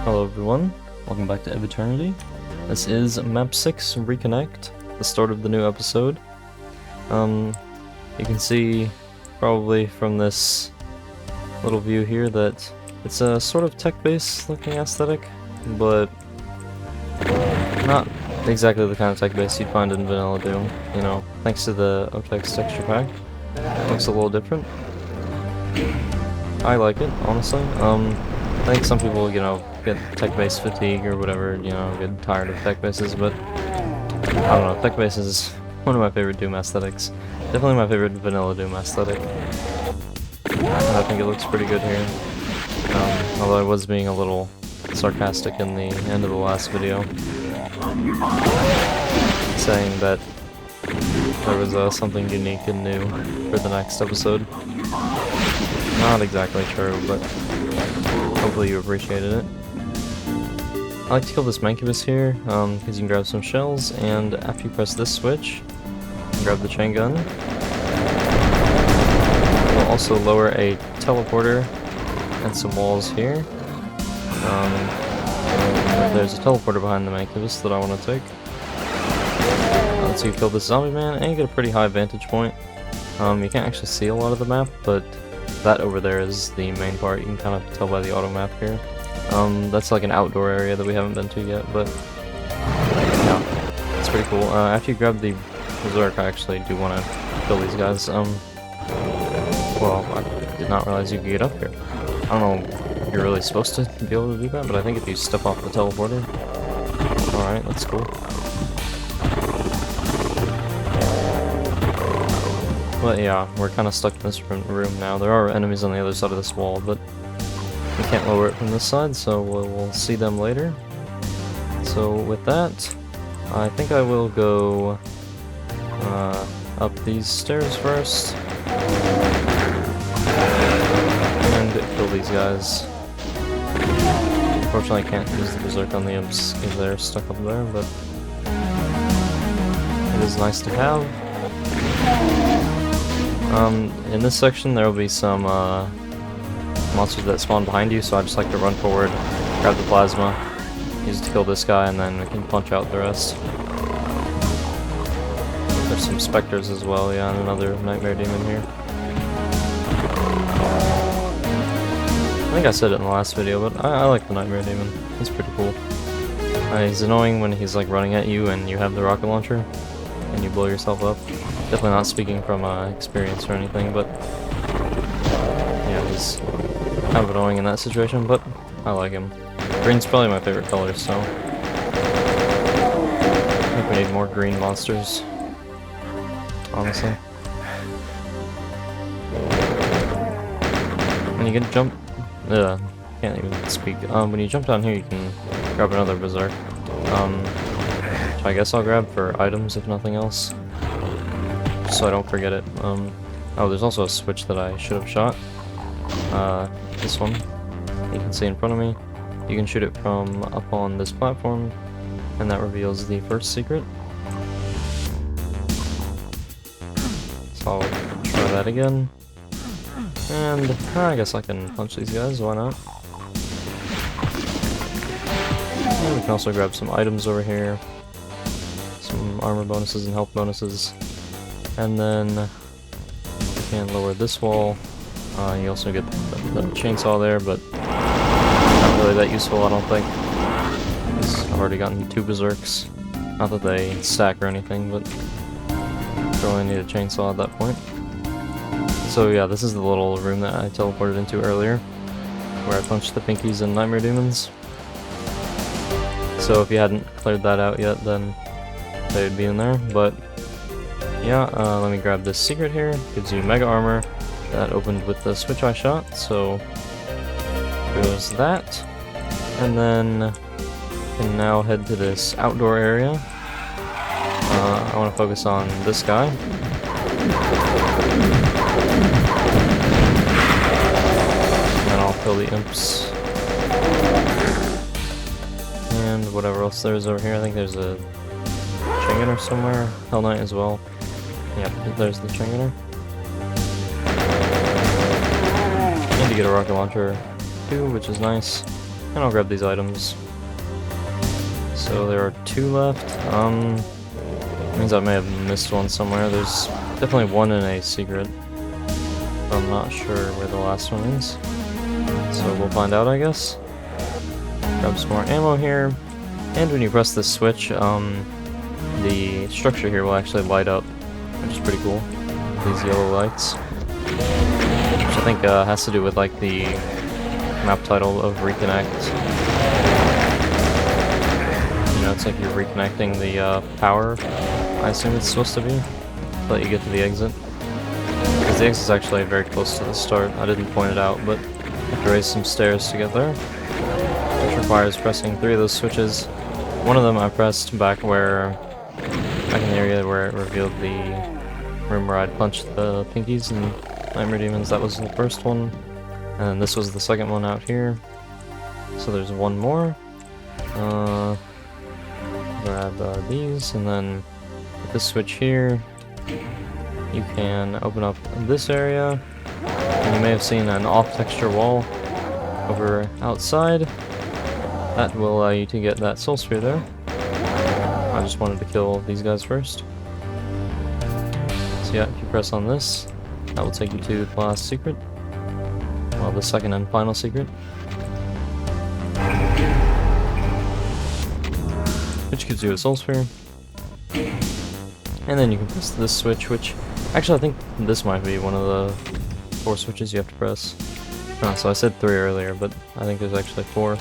Hello everyone, welcome back to Eviternity. This is map 6, Reconnect, the start of the new episode. You can see probably from this little view here that it's a sort of tech-based looking aesthetic, but not exactly the kind of tech-based you'd find in Vanilla Doom. You know, thanks to the OTEX texture pack, it looks a little different. I like it, honestly. I think some people, you know, get tech-based fatigue or whatever, you know, get tired of tech bases, but I don't know, tech base is one of my favorite Doom aesthetics. Definitely my favorite Vanilla Doom aesthetic. And I think it looks pretty good here. Although I was being a little sarcastic in the end of the last video, saying that there was something unique and new for the next episode. Not exactly true, but hopefully you appreciated it. I like to kill this Mancubus here, because you can grab some shells, and after you press this switch, you can grab the chain gun. We'll also lower a teleporter and some walls here. There's a teleporter behind the Mancubus that I want to take. So you kill this zombie man, and you get a pretty high vantage point. You can't actually see a lot of the map, but that over there is the main part. You can kind of tell by the auto map here. That's like an outdoor area that we haven't been to yet, but yeah, it's pretty cool. After you grab the Berserk, I actually do want to kill these guys. Well, I did not realize you could get up here. I don't know if you're really supposed to be able to do that, but I think if you step off the teleporter... Alright, that's cool. But yeah, we're kind of stuck in this room now. There are enemies on the other side of this wall, but we can't lower it from this side, so we'll see them later. So with that, I think I will go up these stairs first, and kill these guys. Unfortunately I can't use the Berserk on the imps if they're stuck up there, but it is nice to have. In this section there will be some monsters that spawn behind you, so I just like to run forward, grab the plasma, use it to kill this guy, and then we can punch out the rest. There's some specters as well, yeah, and another nightmare demon here. I think I said it in the last video, but I like the nightmare demon. He's pretty cool. He's annoying when he's like running at you and you have the rocket launcher and you blow yourself up. Definitely not speaking from experience or anything, but yeah, he's kind of annoying in that situation, but I like him. Green's probably my favorite color, so I think we need more green monsters, honestly. When you can jump, can't even speak. When you jump down here, you can grab another Berserk. Which I guess I'll grab for items if nothing else, so I don't forget it. Oh, there's also a switch that I should have shot. This one, you can see in front of me. You can shoot it from up on this platform, and that reveals the first secret. So I'll try that again. And I guess I can punch these guys, why not? And we can also grab some items over here. Some armor bonuses and health bonuses. And then you can lower this wall. You also get the chainsaw there, but not really that useful, I don't think. I've already gotten 2 Berserks. Not that they stack or anything, but you only need a chainsaw at that point. So yeah, this is the little room that I teleported into earlier, where I punched the Pinkies and Nightmare Demons. So if you hadn't cleared that out yet, then they would be in there, but yeah, let me grab this secret here. Gives you Mega Armor. That opened with the switch I shot, so goes that. And then I can now head to this outdoor area. I want to focus on this guy. And then I'll kill the imps. And whatever else there is over here. I think there's a Chinganer somewhere. Hell Knight as well. Yep, there's the Chinganer. Need to get a rocket launcher too, which is nice. And I'll grab these items. So there are 2 left. Means I may have missed one somewhere. There's definitely one in a secret. But I'm not sure where the last one is. So we'll find out, I guess. Grab some more ammo here. And when you press this switch, the structure here will actually light up, which is pretty cool. These yellow lights. Which I think has to do with like the map title of Reconnect. You know, it's like you're reconnecting the power, I assume it's supposed to be, until you get to the exit. Because the exit's actually very close to the start. I didn't point it out, but you have to raise some stairs to get there. Which requires pressing 3 of those switches. One of them I pressed back in the area where it revealed the room where I'd punched the pinkies and nightmare demons. That was the first one. And then this was the second one out here. So there's one more. Grab these, and then with this switch here, you can open up this area. And you may have seen an off-texture wall over outside. That will allow you to get that soul sphere there. I just wanted to kill these guys first. So yeah, if you press on this, that will take you to the last secret. Well, the second and final secret. Which gives you a soul sphere. And then you can press this switch, which... Actually, I think this might be one of the 4 switches you have to press. Oh, so I said 3 earlier, but I think there's actually 4.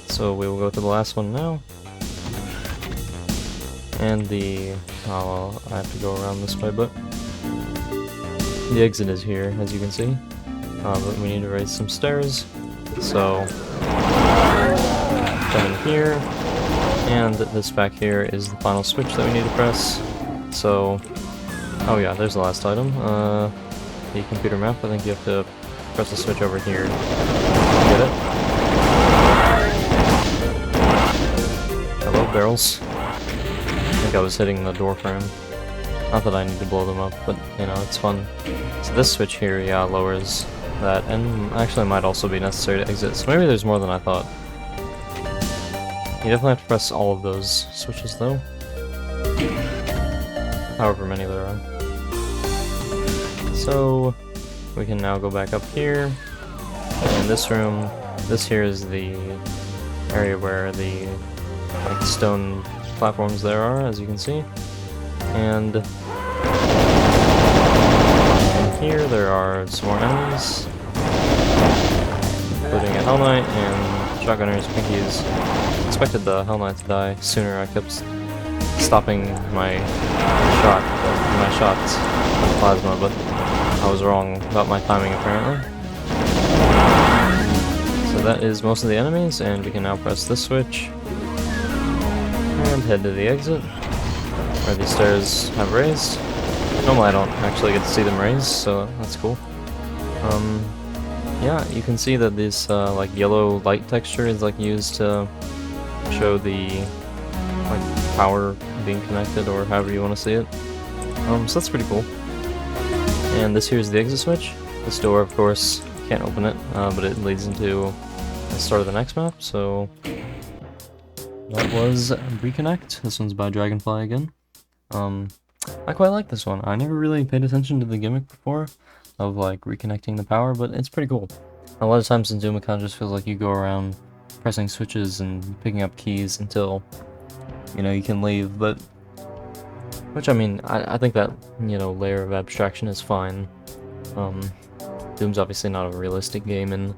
So we will go to the last one now. And the... Oh, well, I have to go around this way, but... The exit is here, as you can see. But we need to raise some stairs. So... Down here. And this back here is the final switch that we need to press. So... Oh yeah, there's the last item. The computer map. I think you have to press the switch over here. Get it? Hello, barrels. I think I was hitting the door frame. Not that I need to blow them up, but, you know, it's fun. So this switch here, yeah, lowers that, and actually might also be necessary to exit. So maybe there's more than I thought. You definitely have to press all of those switches, though. However many there are. So, we can now go back up here. In this room, this here is the area where the like stone platforms there are, as you can see. And in here there are some more enemies, including a Hell Knight and shotgunners, pinkies. Expected the Hell Knight to die sooner. I kept stopping my shots with plasma, but I was wrong about my timing apparently. So that is most of the enemies, and we can now press this switch and head to the exit, where these stairs have raised. Normally I don't actually get to see them raised, so that's cool. Yeah, you can see that this like yellow light texture is like used to show the like power being connected, or however you want to see it. So that's pretty cool. And this here is the exit switch. This door, of course, can't open it, but it leads into the start of the next map, so that was Reconnect. This one's by Dragonfly again. I quite like this one. I never really paid attention to the gimmick before of like reconnecting the power, but it's pretty cool. A lot of times in Doom it kind of just feels like you go around pressing switches and picking up keys until, you know, you can leave, but which, I mean, I think that, you know, layer of abstraction is fine. Doom's obviously not a realistic game in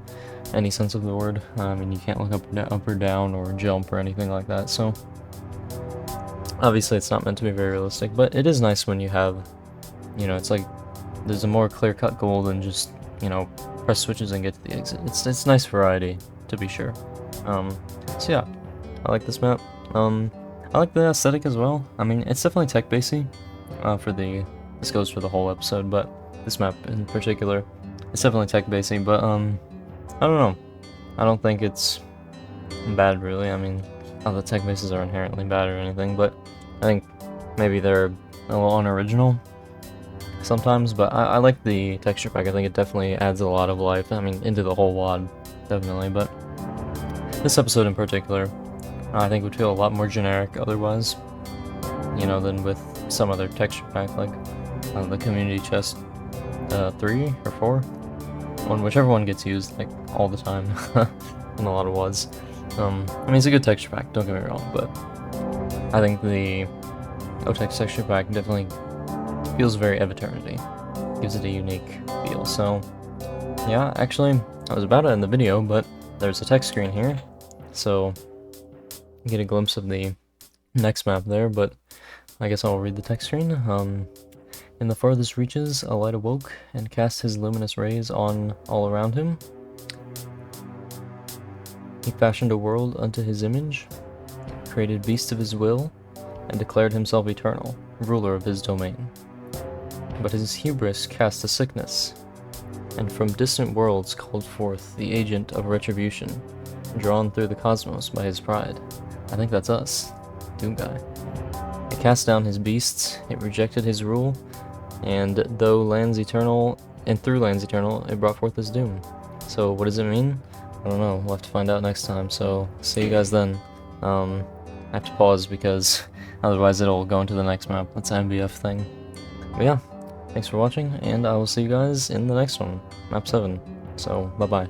any sense of the word. I mean, you can't look up or down or jump or anything like that, so obviously it's not meant to be very realistic, but it is nice when you have, you know, it's like there's a more clear-cut goal than just, you know, press switches and get to the exit. It's nice variety, to be sure. So yeah, I like this map. I like the aesthetic as well. I mean, it's definitely tech-basy. This goes for the whole episode, but this map in particular, it's definitely tech-basy. But I don't know. I don't think it's bad, really. I mean, not that tech bases are inherently bad or anything, but I think maybe they're a little unoriginal sometimes. But I like the texture pack. I think it definitely adds a lot of life. I mean, into the whole WAD, definitely. But this episode in particular, I think would feel a lot more generic otherwise, you know, than with some other texture pack, like the community chest 3 or 4, whichever one gets used like all the time in a lot of WADs. I mean, it's a good texture pack, don't get me wrong, but I think the OTEX texture pack definitely feels very Eviternity. Gives it a unique feel. So yeah, actually I was about to end the video, but there's a text screen here, so you get a glimpse of the next map there, but I guess I'll read the text screen. In the farthest reaches, a light awoke and cast his luminous rays on all around him. He fashioned a world unto his image, created beasts of his will, and declared himself eternal, ruler of his domain. But his hubris cast a sickness, and from distant worlds called forth the agent of retribution, drawn through the cosmos by his pride. I think that's us, Doom Guy. It cast down his beasts, it rejected his rule, and through lands eternal, it brought forth his doom. So what does it mean? I don't know, we'll have to find out next time, so see you guys then. I have to pause because otherwise it'll go into the next map. That's an MBF thing. But yeah, thanks for watching, and I will see you guys in the next one, map 7. So, bye-bye.